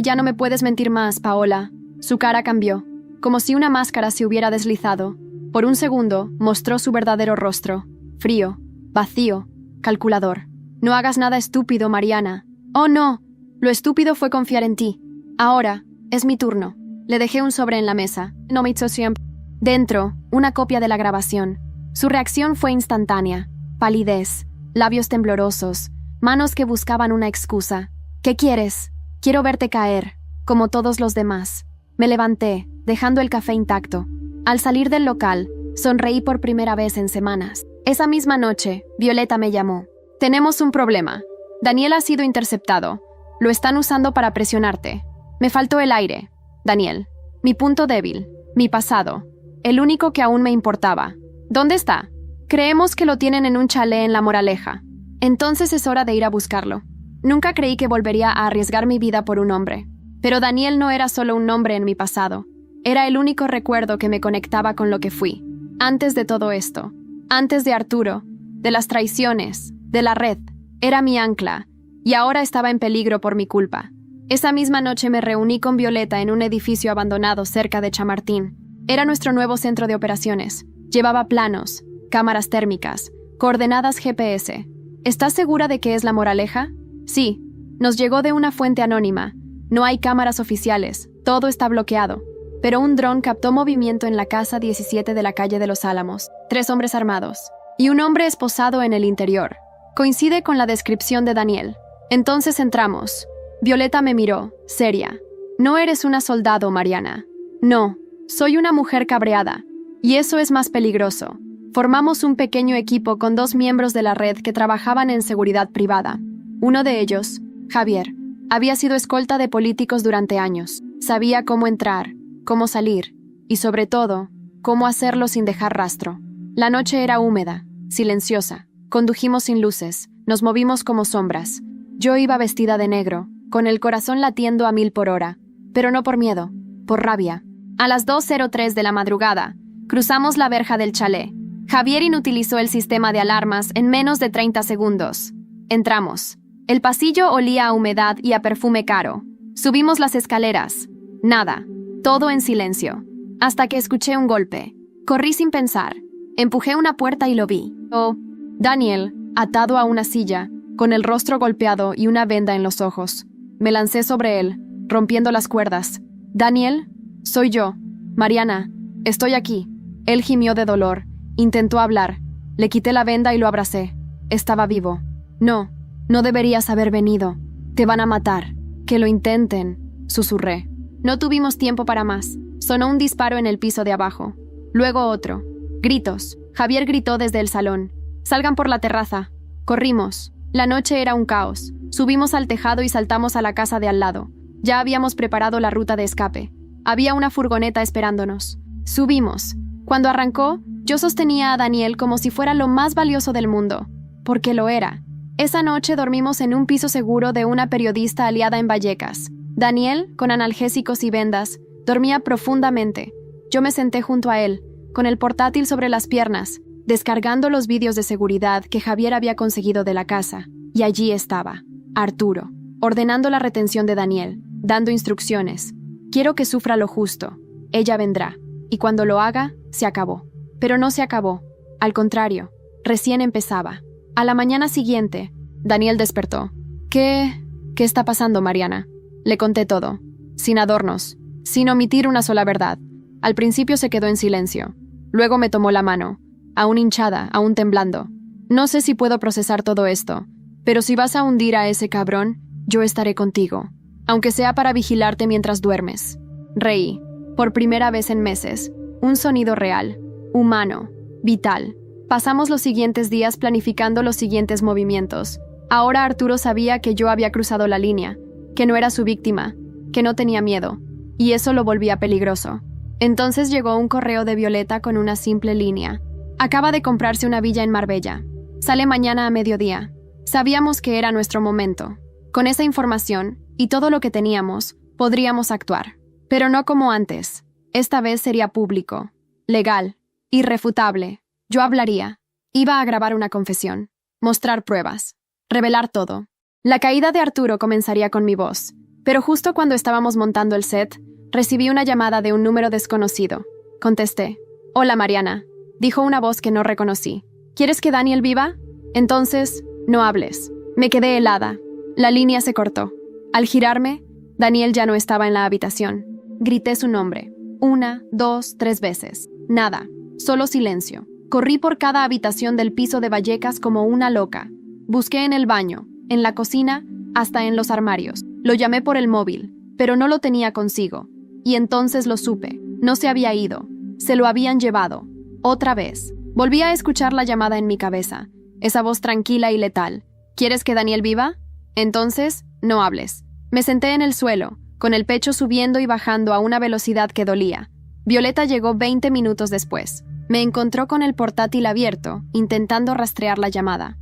ya no me puedes mentir más, Paola. Su cara cambió, como si una máscara se hubiera deslizado. Por un segundo, mostró su verdadero rostro. Frío, vacío, calculador. No hagas nada estúpido, Mariana. Oh, no. Lo estúpido fue confiar en ti. Ahora, es mi turno. Le dejé un sobre en la mesa. No me hizo siempre. Dentro, una copia de la grabación. Su reacción fue instantánea. Palidez, labios temblorosos, manos que buscaban una excusa. ¿Qué quieres? Quiero verte caer, como todos los demás. Me levanté, dejando el café intacto. Al salir del local, sonreí por primera vez en semanas. Esa misma noche, Violeta me llamó. Tenemos un problema. Daniel ha sido interceptado. Lo están usando para presionarte. Me faltó el aire. Daniel, mi punto débil, mi pasado. El único que aún me importaba. ¿Dónde está? Creemos que lo tienen en un chalet en La Moraleja. Entonces es hora de ir a buscarlo. Nunca creí que volvería a arriesgar mi vida por un hombre. Pero Daniel no era solo un nombre en mi pasado. Era el único recuerdo que me conectaba con lo que fui. Antes de todo esto. Antes de Arturo. De las traiciones. De la red. Era mi ancla. Y ahora estaba en peligro por mi culpa. Esa misma noche me reuní con Violeta en un edificio abandonado cerca de Chamartín. Era nuestro nuevo centro de operaciones. Llevaba planos, cámaras térmicas, coordenadas GPS. ¿Estás segura de que es La Moraleja? Sí. Nos llegó de una fuente anónima. No hay cámaras oficiales. Todo está bloqueado. Pero un dron captó movimiento en la casa 17 de la calle de Los Álamos. 3 hombres armados. Y un hombre esposado en el interior. Coincide con la descripción de Daniel. Entonces entramos. Violeta me miró, seria. No eres una soldado, Mariana. No. Soy una mujer cabreada, y eso es más peligroso. Formamos un pequeño equipo con 2 miembros de la red que trabajaban en seguridad privada. Uno de ellos, Javier, había sido escolta de políticos durante años. Sabía cómo entrar, cómo salir, y sobre todo, cómo hacerlo sin dejar rastro. La noche era húmeda, silenciosa. Condujimos sin luces, nos movimos como sombras. Yo iba vestida de negro, con el corazón latiendo a 1000 por hora, pero no por miedo, por rabia. A las 2:03 de la madrugada, cruzamos la verja del chalet. Javier inutilizó el sistema de alarmas en menos de 30 segundos. Entramos. El pasillo olía a humedad y a perfume caro. Subimos las escaleras. Nada. Todo en silencio. Hasta que escuché un golpe. Corrí sin pensar. Empujé una puerta y lo vi. Oh, Daniel, atado a una silla, con el rostro golpeado y una venda en los ojos. Me lancé sobre él, rompiendo las cuerdas. Daniel, soy yo. Mariana, estoy aquí. Él gimió de dolor. Intentó hablar. Le quité la venda y lo abracé. Estaba vivo. No, no deberías haber venido. Te van a matar. Que lo intenten, susurré. No tuvimos tiempo para más. Sonó un disparo en el piso de abajo. Luego otro. Gritos. Javier gritó desde el salón. Salgan por la terraza. Corrimos. La noche era un caos. Subimos al tejado y saltamos a la casa de al lado. Ya habíamos preparado la ruta de escape. Había una furgoneta esperándonos. Subimos. Cuando arrancó, yo sostenía a Daniel como si fuera lo más valioso del mundo. Porque lo era. Esa noche dormimos en un piso seguro de una periodista aliada en Vallecas. Daniel, con analgésicos y vendas, dormía profundamente. Yo me senté junto a él, con el portátil sobre las piernas, descargando los vídeos de seguridad que Javier había conseguido de la casa. Y allí estaba, Arturo, ordenando la retención de Daniel, dando instrucciones. Quiero que sufra lo justo. Ella vendrá. Y cuando lo haga, se acabó. Pero no se acabó. Al contrario, recién empezaba. A la mañana siguiente, Daniel despertó. ¿Qué está pasando, Mariana? Le conté todo, sin adornos, sin omitir una sola verdad. Al principio se quedó en silencio. Luego me tomó la mano, aún hinchada, aún temblando. No sé si puedo procesar todo esto, pero si vas a hundir a ese cabrón, yo estaré contigo, aunque sea para vigilarte mientras duermes. Reí, por primera vez en meses, un sonido real, humano, vital. Pasamos los siguientes días planificando los siguientes movimientos. Ahora Arturo sabía que yo había cruzado la línea, que no era su víctima, que no tenía miedo, y eso lo volvía peligroso. Entonces llegó un correo de Violeta con una simple línea. Acaba de comprarse una villa en Marbella. Sale mañana a mediodía. Sabíamos que era nuestro momento. Con esa información, y todo lo que teníamos, podríamos actuar. Pero no como antes. Esta vez sería público, legal, irrefutable. Yo hablaría. Iba a grabar una confesión, mostrar pruebas, revelar todo. La caída de Arturo comenzaría con mi voz, pero justo cuando estábamos montando el set, recibí una llamada de un número desconocido. Contesté. «Hola, Mariana», dijo una voz que no reconocí. «¿Quieres que Daniel viva? Entonces, no hables». Me quedé helada. La línea se cortó. Al girarme, Daniel ya no estaba en la habitación. Grité su nombre. 1, 2, 3 veces. Nada. Solo silencio. Corrí por cada habitación del piso de Vallecas como una loca. Busqué en el baño, en la cocina, hasta en los armarios. Lo llamé por el móvil, pero no lo tenía consigo. Y entonces lo supe. No se había ido. Se lo habían llevado. Otra vez. Volví a escuchar la llamada en mi cabeza. Esa voz tranquila y letal. ¿Quieres que Daniel viva? Entonces, no hables. Me senté en el suelo, con el pecho subiendo y bajando a una velocidad que dolía. Violeta llegó 20 minutos después. Me encontró con el portátil abierto, intentando rastrear la llamada.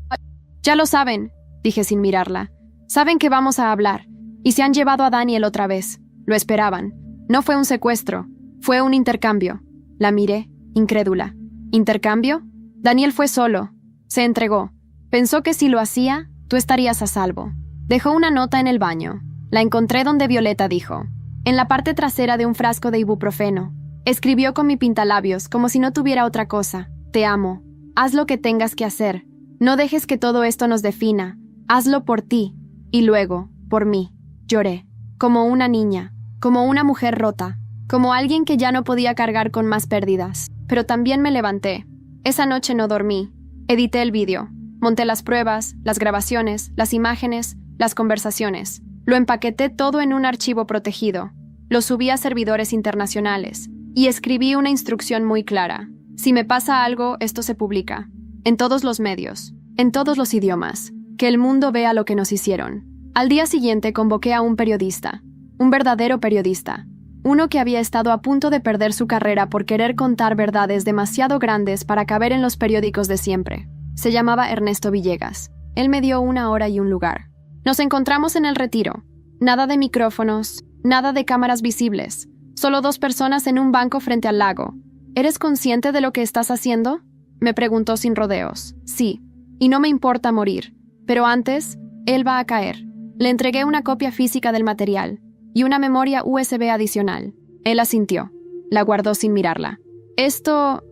«Ya lo saben», dije sin mirarla. «Saben que vamos a hablar. Y se han llevado a Daniel otra vez. Lo esperaban. No fue un secuestro. Fue un intercambio». La miré, incrédula. ¿Intercambio? Daniel fue solo. Se entregó. Pensó que si lo hacía, tú estarías a salvo. Dejó una nota en el baño. La encontré donde Violeta dijo. En la parte trasera de un frasco de ibuprofeno. Escribió con mi pintalabios, como si no tuviera otra cosa. «Te amo. Haz lo que tengas que hacer. No dejes que todo esto nos defina. Hazlo por ti. Y luego, por mí». Lloré. Como una niña. Como una mujer rota. Como alguien que ya no podía cargar con más pérdidas. Pero también me levanté. Esa noche no dormí. Edité el vídeo. Monté las pruebas, las grabaciones, las imágenes, las conversaciones. Lo empaqueté todo en un archivo protegido. Lo subí a servidores internacionales. Y escribí una instrucción muy clara. Si me pasa algo, esto se publica. En todos los medios. En todos los idiomas. Que el mundo vea lo que nos hicieron. Al día siguiente convoqué a un periodista. Un verdadero periodista. Uno que había estado a punto de perder su carrera por querer contar verdades demasiado grandes para caber en los periódicos de siempre. Se llamaba Ernesto Villegas. Él me dio 1 hora y un lugar. Nos encontramos en el Retiro. Nada de micrófonos, nada de cámaras visibles. Solo 2 personas en un banco frente al lago. ¿Eres consciente de lo que estás haciendo?, me preguntó sin rodeos. Sí, y no me importa morir. Pero antes, él va a caer. Le entregué una copia física del material y una memoria USB adicional. Él asintió. La guardó sin mirarla. Esto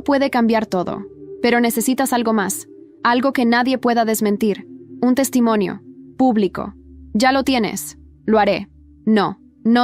puede cambiar todo. Pero necesitas algo más. Algo que nadie pueda desmentir. Un testimonio. Público. Ya lo tienes. Lo haré. No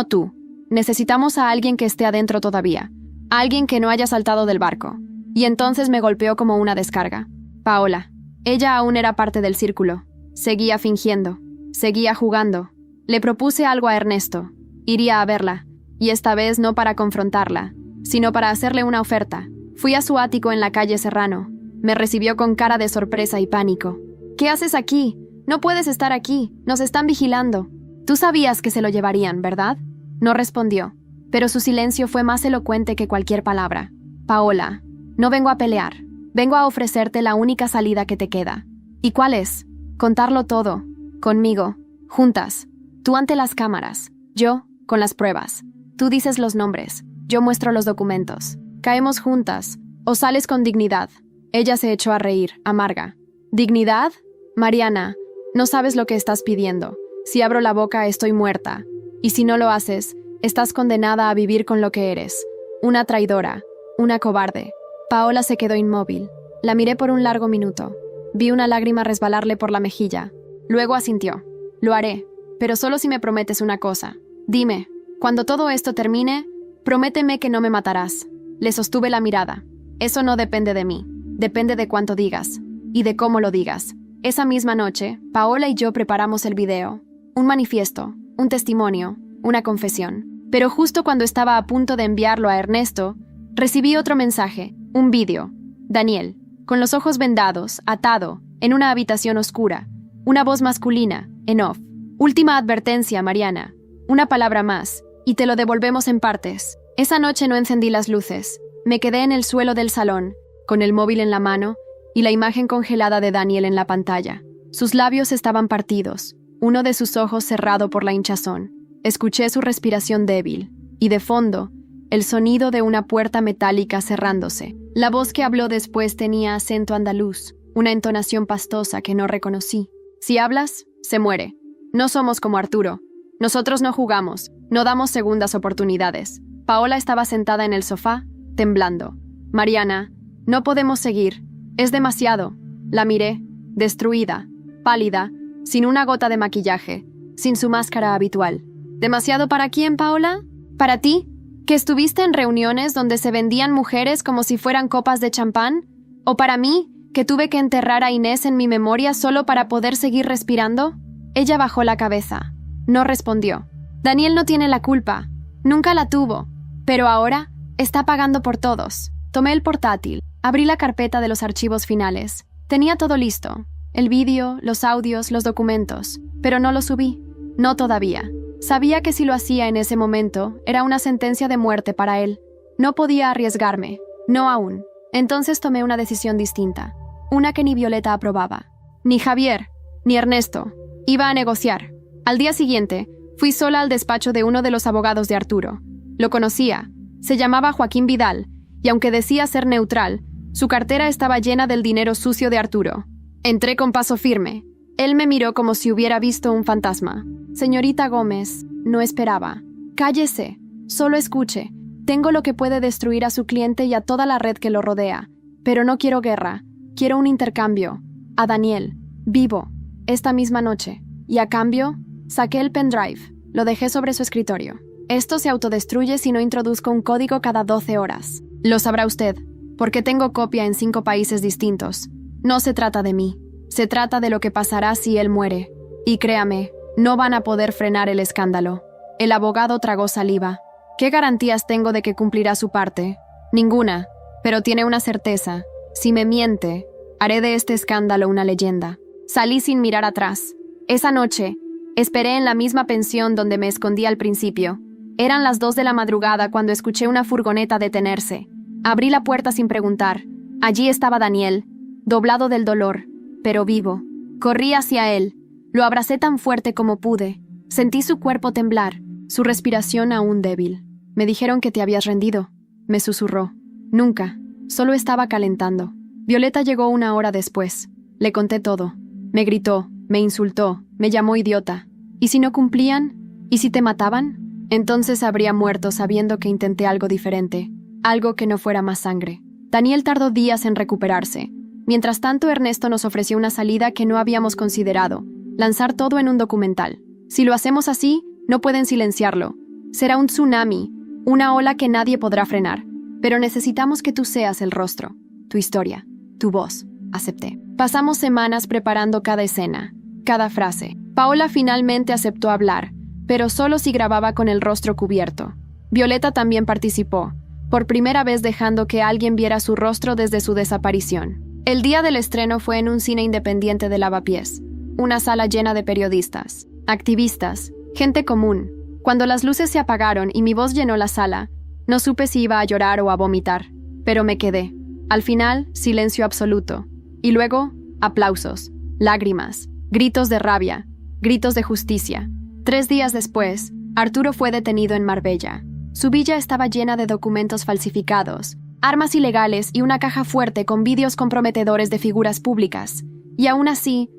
tú. Necesitamos a alguien que esté adentro todavía. Alguien que no haya saltado del barco. Y entonces me golpeó como una descarga. Paola. Ella aún era parte del círculo. Seguía fingiendo. Seguía jugando. Le propuse algo a Ernesto. Iría a verla. Y esta vez no para confrontarla, sino para hacerle una oferta. Fui a su ático en la calle Serrano. Me recibió con cara de sorpresa y pánico. «¿Qué haces aquí? No puedes estar aquí. Nos están vigilando». «Tú sabías que se lo llevarían, ¿verdad?». No respondió, pero su silencio fue más elocuente que cualquier palabra. «Paola, no vengo a pelear. Vengo a ofrecerte la única salida que te queda». «¿Y cuál es?». «Contarlo todo. Conmigo. Juntas. Tú ante las cámaras. Yo con las pruebas. Tú dices los nombres. Yo muestro los documentos. Caemos juntas. O sales con dignidad». Ella se echó a reír, amarga. «¿Dignidad? Mariana, no sabes lo que estás pidiendo. Si abro la boca estoy muerta. Y si no lo haces, estás condenada a vivir con lo que eres. Una traidora. Una cobarde». Paola se quedó inmóvil. La miré por un largo minuto. Vi una lágrima resbalarle por la mejilla. Luego asintió. «Lo haré, pero solo si me prometes una cosa. Dime, cuando todo esto termine, prométeme que no me matarás». Le sostuve la mirada. «Eso no depende de mí. Depende de cuánto digas. Y de cómo lo digas». Esa misma noche, Paola y yo preparamos el video. Un manifiesto, un testimonio, una confesión. Pero justo cuando estaba a punto de enviarlo a Ernesto, recibí otro mensaje, un vídeo. Daniel, con los ojos vendados, atado, en una habitación oscura. Una voz masculina, en off. Última advertencia, Mariana. Una palabra más, y te lo devolvemos en partes. Esa noche no encendí las luces. Me quedé en el suelo del salón, con el móvil en la mano y la imagen congelada de Daniel en la pantalla. Sus labios estaban partidos, uno de sus ojos cerrado por la hinchazón. Escuché su respiración débil, y de fondo, el sonido de una puerta metálica cerrándose. La voz que habló después tenía acento andaluz, una entonación pastosa que no reconocí. Si hablas, se muere. No somos como Arturo. Nosotros no jugamos, no damos segundas oportunidades. Paola estaba sentada en el sofá, temblando. Mariana, no podemos seguir. Es demasiado. La miré, destruida, pálida, sin una gota de maquillaje, sin su máscara habitual. ¿Demasiado para quién, Paola? ¿Para ti? ¿Que estuviste en reuniones donde se vendían mujeres como si fueran copas de champán? ¿O para mí, que tuve que enterrar a Inés en mi memoria solo para poder seguir respirando? Ella bajó la cabeza. No respondió. Daniel no tiene la culpa. Nunca la tuvo. Pero ahora está pagando por todos. Tomé el portátil. Abrí la carpeta de los archivos finales. Tenía todo listo. El vídeo, los audios, los documentos. Pero no lo subí. No todavía. Sabía que si lo hacía en ese momento, era una sentencia de muerte para él. No podía arriesgarme. No aún. Entonces tomé una decisión distinta. Una que ni Violeta aprobaba. Ni Javier, ni Ernesto. Iba a negociar. Al día siguiente, fui sola al despacho de uno de los abogados de Arturo. Lo conocía. Se llamaba Joaquín Vidal, y aunque decía ser neutral, su cartera estaba llena del dinero sucio de Arturo. Entré con paso firme. Él me miró como si hubiera visto un fantasma. Señorita Gómez, no esperaba. Cállese. Solo escuche. Tengo lo que puede destruir a su cliente y a toda la red que lo rodea. Pero no quiero guerra. Quiero un intercambio. A Daniel. Vivo. Esta misma noche. Y a cambio, saqué el pendrive. Lo dejé sobre su escritorio. Esto se autodestruye si no introduzco un código cada 12 horas. Lo sabrá usted, porque tengo copia en 5 países distintos. No se trata de mí. Se trata de lo que pasará si él muere. Y créame, no van a poder frenar el escándalo. El abogado tragó saliva. ¿Qué garantías tengo de que cumplirá su parte? Ninguna, pero tiene una certeza. Si me miente, haré de este escándalo una leyenda. Salí sin mirar atrás. Esa noche, esperé en la misma pensión donde me escondí al principio. Eran las 2 de la madrugada cuando escuché una furgoneta detenerse. Abrí la puerta sin preguntar. Allí estaba Daniel, doblado del dolor, pero vivo. Corrí hacia él. Lo abracé tan fuerte como pude. Sentí su cuerpo temblar, su respiración aún débil. Me dijeron que te habías rendido, me susurró. Nunca, solo estaba calentando. Violeta llegó 1 hora después. Le conté todo. Me gritó, me insultó, me llamó idiota. ¿Y si no cumplían? ¿Y si te mataban? Entonces habría muerto sabiendo que intenté algo diferente, algo que no fuera más sangre. Daniel tardó días en recuperarse. Mientras tanto, Ernesto nos ofreció una salida que no habíamos considerado, lanzar todo en un documental. Si lo hacemos así, no pueden silenciarlo. Será un tsunami, una ola que nadie podrá frenar. Pero necesitamos que tú seas el rostro, tu historia, tu voz. Acepté. Pasamos semanas preparando cada escena, cada frase. Paola finalmente aceptó hablar, pero solo si grababa con el rostro cubierto. Violeta también participó, por primera vez dejando que alguien viera su rostro desde su desaparición. El día del estreno fue en un cine independiente de Lavapiés, una sala llena de periodistas, activistas, gente común. Cuando las luces se apagaron y mi voz llenó la sala, no supe si iba a llorar o a vomitar, pero me quedé. Al final, silencio absoluto. Y luego, aplausos, lágrimas, gritos de rabia, gritos de justicia. 3 días después, Arturo fue detenido en Marbella. Su villa estaba llena de documentos falsificados, armas ilegales y una caja fuerte con vídeos comprometedores de figuras públicas. Y aún así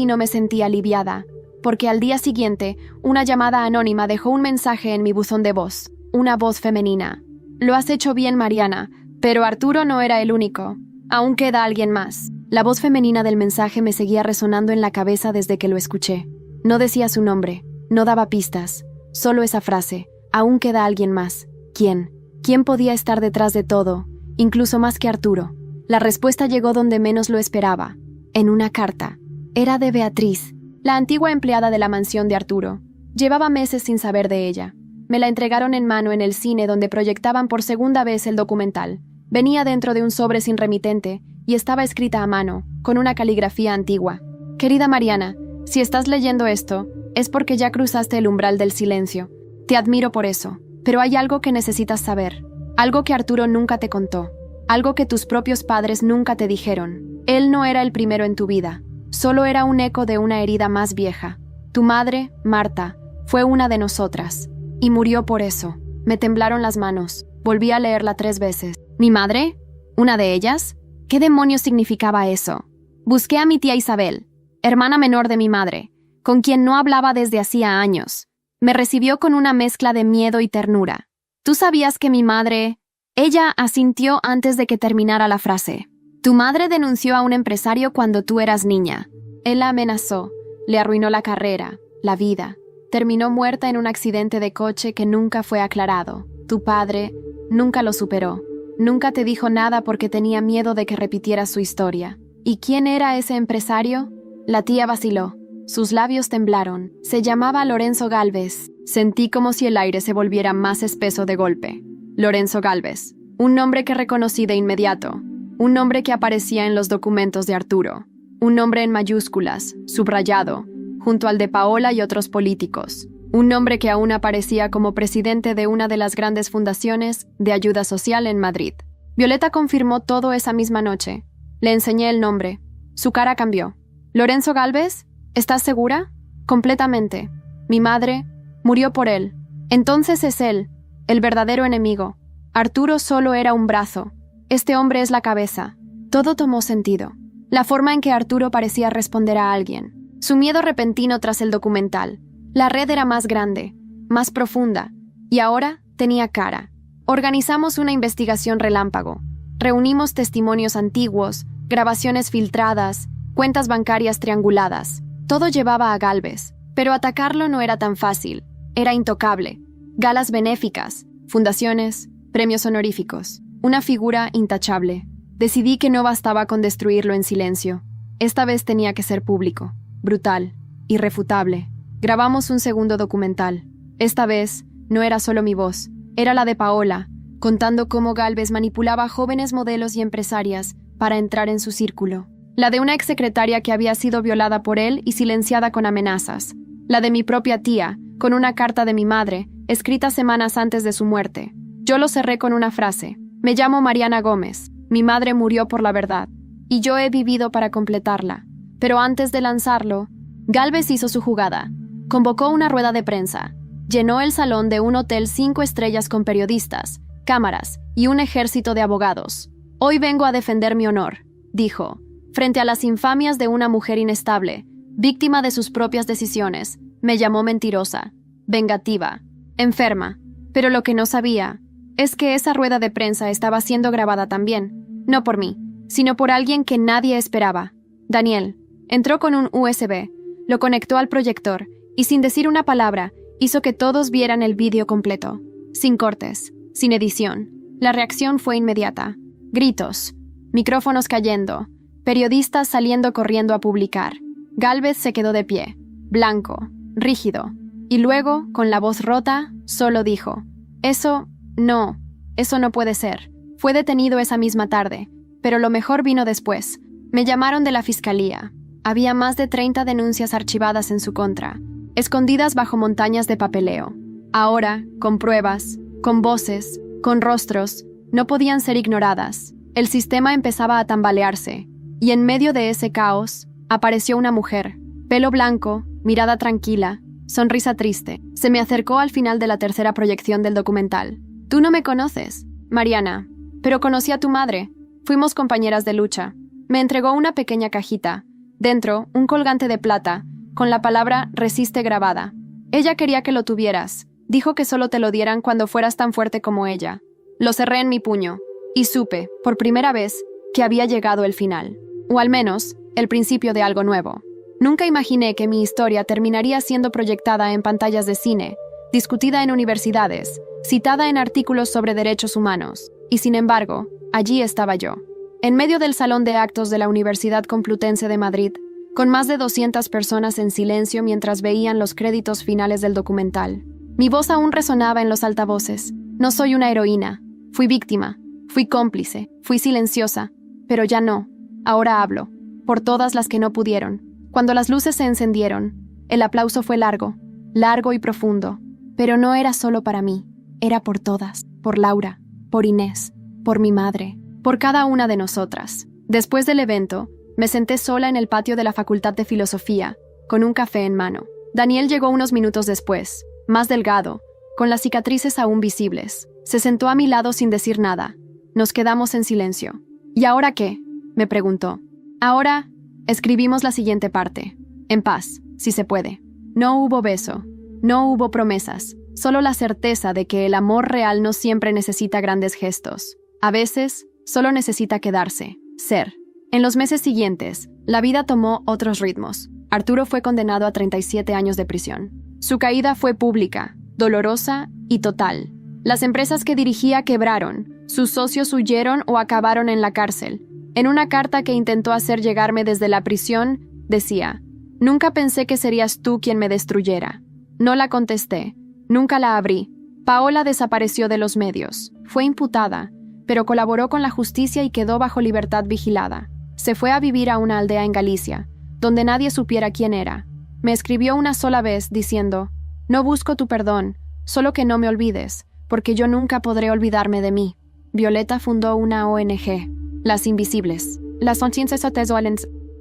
no me sentí aliviada, porque al día siguiente, una llamada anónima dejó un mensaje en mi buzón de voz, una voz femenina. Lo has hecho bien, Mariana, pero Arturo no era el único. Aún queda alguien más. La voz femenina del mensaje me seguía resonando en la cabeza desde que lo escuché. No decía su nombre, no daba pistas, solo esa frase, aún queda alguien más. ¿Quién? ¿Quién podía estar detrás de todo, incluso más que Arturo? La respuesta llegó donde menos lo esperaba, en una carta. Era de Beatriz, la antigua empleada de la mansión de Arturo. Llevaba meses sin saber de ella. Me la entregaron en mano en el cine donde proyectaban por segunda vez el documental. Venía dentro de un sobre sin remitente y estaba escrita a mano, con una caligrafía antigua. Querida Mariana, si estás leyendo esto, es porque ya cruzaste el umbral del silencio. Te admiro por eso, pero hay algo que necesitas saber. Algo que Arturo nunca te contó. Algo que tus propios padres nunca te dijeron. Él no era el primero en tu vida. Solo era un eco de una herida más vieja. Tu madre, Marta, fue una de nosotras. Y murió por eso. Me temblaron las manos. Volví a leerla 3 veces. ¿Mi madre? ¿Una de ellas? ¿Qué demonios significaba eso? Busqué a mi tía Isabel, hermana menor de mi madre, con quien no hablaba desde hacía años. Me recibió con una mezcla de miedo y ternura. ¿Tú sabías que mi madre...? Ella asintió antes de que terminara la frase. Tu madre denunció a un empresario cuando tú eras niña. Él la amenazó, le arruinó la carrera, la vida. Terminó muerta en un accidente de coche que nunca fue aclarado. Tu padre nunca lo superó. Nunca te dijo nada porque tenía miedo de que repitieras su historia. ¿Y quién era ese empresario? La tía vaciló. Sus labios temblaron. Se llamaba Lorenzo Gálvez. Sentí como si el aire se volviera más espeso de golpe. Lorenzo Gálvez. Un nombre que reconocí de inmediato. Un nombre que aparecía en los documentos de Arturo. Un nombre en mayúsculas, subrayado, junto al de Paola y otros políticos. Un nombre que aún aparecía como presidente de una de las grandes fundaciones de ayuda social en Madrid. Violeta confirmó todo esa misma noche. Le enseñé el nombre. Su cara cambió. ¿Lorenzo Gálvez? ¿Estás segura? Completamente. Mi madre murió por él. Entonces es él, el verdadero enemigo. Arturo solo era un brazo. Este hombre es la cabeza. Todo tomó sentido. La forma en que Arturo parecía responder a alguien. Su miedo repentino tras el documental. La red era más grande, más profunda, y ahora tenía cara. Organizamos una investigación relámpago. Reunimos testimonios antiguos, grabaciones filtradas, cuentas bancarias trianguladas. Todo llevaba a Gálvez, pero atacarlo no era tan fácil. Era intocable. Galas benéficas, fundaciones, premios honoríficos. Una figura intachable. Decidí que no bastaba con destruirlo en silencio. Esta vez tenía que ser público, brutal, irrefutable. Grabamos un segundo documental. Esta vez no era solo mi voz, era la de Paola, contando cómo Gálvez manipulaba a jóvenes modelos y empresarias para entrar en su círculo. La de una exsecretaria que había sido violada por él y silenciada con amenazas. La de mi propia tía, con una carta de mi madre, escrita semanas antes de su muerte. Yo lo cerré con una frase. Me llamo Mariana Gómez. Mi madre murió por la verdad. Y yo he vivido para completarla. Pero antes de lanzarlo, Gálvez hizo su jugada. Convocó una rueda de prensa. Llenó el salón de un hotel 5 estrellas con periodistas, cámaras y un ejército de abogados. Hoy vengo a defender mi honor, dijo, frente a las infamias de una mujer inestable, víctima de sus propias decisiones. Me llamó mentirosa, vengativa, enferma. Pero lo que no sabía es que esa rueda de prensa estaba siendo grabada también, no por mí, sino por alguien que nadie esperaba. Daniel entró con un USB, lo conectó al proyector y sin decir una palabra, hizo que todos vieran el vídeo completo, sin cortes, sin edición. La reacción fue inmediata. Gritos, micrófonos cayendo, periodistas saliendo corriendo a publicar. Gálvez se quedó de pie, blanco, rígido, y luego, con la voz rota, solo dijo: eso no puede ser. Fue detenido esa misma tarde, pero lo mejor vino después. Me llamaron de la fiscalía. Había más de 30 denuncias archivadas en su contra, escondidas bajo montañas de papeleo. Ahora, con pruebas, con voces, con rostros, no podían ser ignoradas. El sistema empezaba a tambalearse, y en medio de ese caos, apareció una mujer, pelo blanco, mirada tranquila, sonrisa triste. Se me acercó al final de la tercera proyección del documental. Tú no me conoces, Mariana, pero conocí a tu madre. Fuimos compañeras de lucha. Me entregó una pequeña cajita. Dentro, un colgante de plata, con la palabra resiste grabada. Ella quería que lo tuvieras. Dijo que solo te lo dieran cuando fueras tan fuerte como ella. Lo cerré en mi puño, y supe, por primera vez, que había llegado el final. O al menos, el principio de algo nuevo. Nunca imaginé que mi historia terminaría siendo proyectada en pantallas de cine, discutida en universidades, citada en artículos sobre derechos humanos. Y sin embargo, allí estaba yo, en medio del salón de actos de la Universidad Complutense de Madrid, con más de 200 personas en silencio mientras veían los créditos finales del documental. Mi voz aún resonaba en los altavoces. No soy una heroína. Fui víctima. Fui cómplice. Fui silenciosa. Pero ya no. Ahora hablo. Por todas las que no pudieron. Cuando las luces se encendieron, el aplauso fue largo, largo y profundo, pero no era solo para mí, era por todas, por Laura, por Inés, por mi madre, por cada una de nosotras. Después del evento, me senté sola en el patio de la Facultad de Filosofía, con un café en mano. Daniel llegó unos minutos después, más delgado, con las cicatrices aún visibles. Se sentó a mi lado sin decir nada. Nos quedamos en silencio. ¿Y ahora qué?, me preguntó. Ahora, escribimos la siguiente parte. En paz, si se puede. No hubo beso, no hubo promesas, solo la certeza de que el amor real no siempre necesita grandes gestos. A veces, solo necesita quedarse, ser. En los meses siguientes, la vida tomó otros ritmos. Arturo fue condenado a 37 años de prisión. Su caída fue pública, dolorosa y total. Las empresas que dirigía quebraron, sus socios huyeron o acabaron en la cárcel. En una carta que intentó hacer llegarme desde la prisión, decía: «Nunca pensé que serías tú quien me destruyera». No la contesté, nunca la abrí. Paola desapareció de los medios. Fue imputada, pero colaboró con la justicia y quedó bajo libertad vigilada. Se fue a vivir a una aldea en Galicia, donde nadie supiera quién era. Me escribió una sola vez diciendo: «No busco tu perdón, solo que no me olvides, porque yo nunca podré olvidarme de mí». Violeta fundó una ONG, Las Invisibles. Las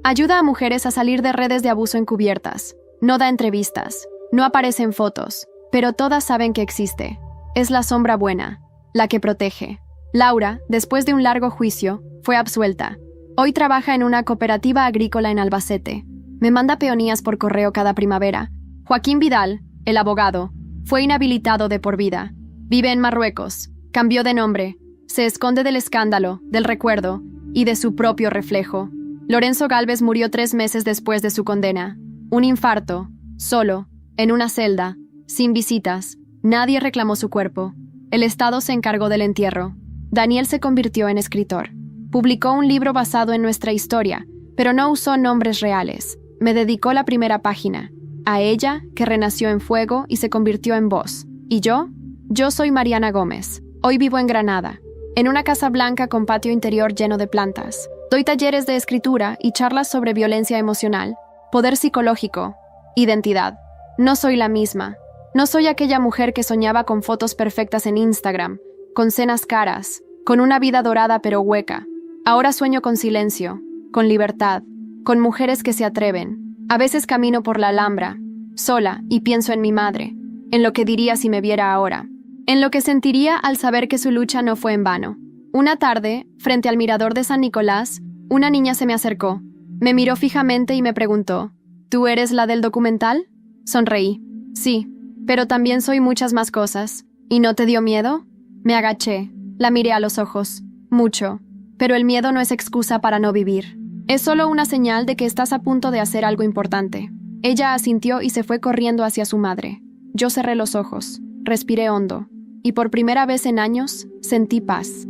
ayuda a mujeres a salir de redes de abuso encubiertas. No da entrevistas, no aparece en fotos, pero todas saben que existe. Es la sombra buena, la que protege. Laura, después de un largo juicio, fue absuelta. Hoy trabaja en una cooperativa agrícola en Albacete. Me manda peonías por correo cada primavera. Joaquín Vidal, el abogado, fue inhabilitado de por vida. Vive en Marruecos, cambió de nombre, se esconde del escándalo, del recuerdo y de su propio reflejo. Lorenzo Gálvez murió 3 meses después de su condena. Un infarto, solo, en una celda, sin visitas. Nadie reclamó su cuerpo. El Estado se encargó del entierro. Daniel se convirtió en escritor. Publicó un libro basado en nuestra historia, pero no usó nombres reales. Me dedicó la primera página. A ella, que renació en fuego y se convirtió en voz. ¿Y yo? Yo soy Mariana Gómez. Hoy vivo en Granada, en una casa blanca con patio interior lleno de plantas. Doy talleres de escritura y charlas sobre violencia emocional, poder psicológico, identidad. No soy la misma. No soy aquella mujer que soñaba con fotos perfectas en Instagram, con cenas caras, con una vida dorada pero hueca. Ahora sueño con silencio, con libertad, con mujeres que se atreven. A veces camino por la Alhambra, sola, y pienso en mi madre, en lo que diría si me viera ahora, en lo que sentiría al saber que su lucha no fue en vano. Una tarde, frente al mirador de San Nicolás, una niña se me acercó. Me miró fijamente y me preguntó: ¿Tú eres la del documental? Sonreí. Sí, pero también soy muchas más cosas. ¿Y no te dio miedo? Me agaché, la miré a los ojos. Mucho. Pero el miedo no es excusa para no vivir. Es solo una señal de que estás a punto de hacer algo importante. Ella asintió y se fue corriendo hacia su madre. Yo cerré los ojos, respiré hondo, y por primera vez en años sentí paz.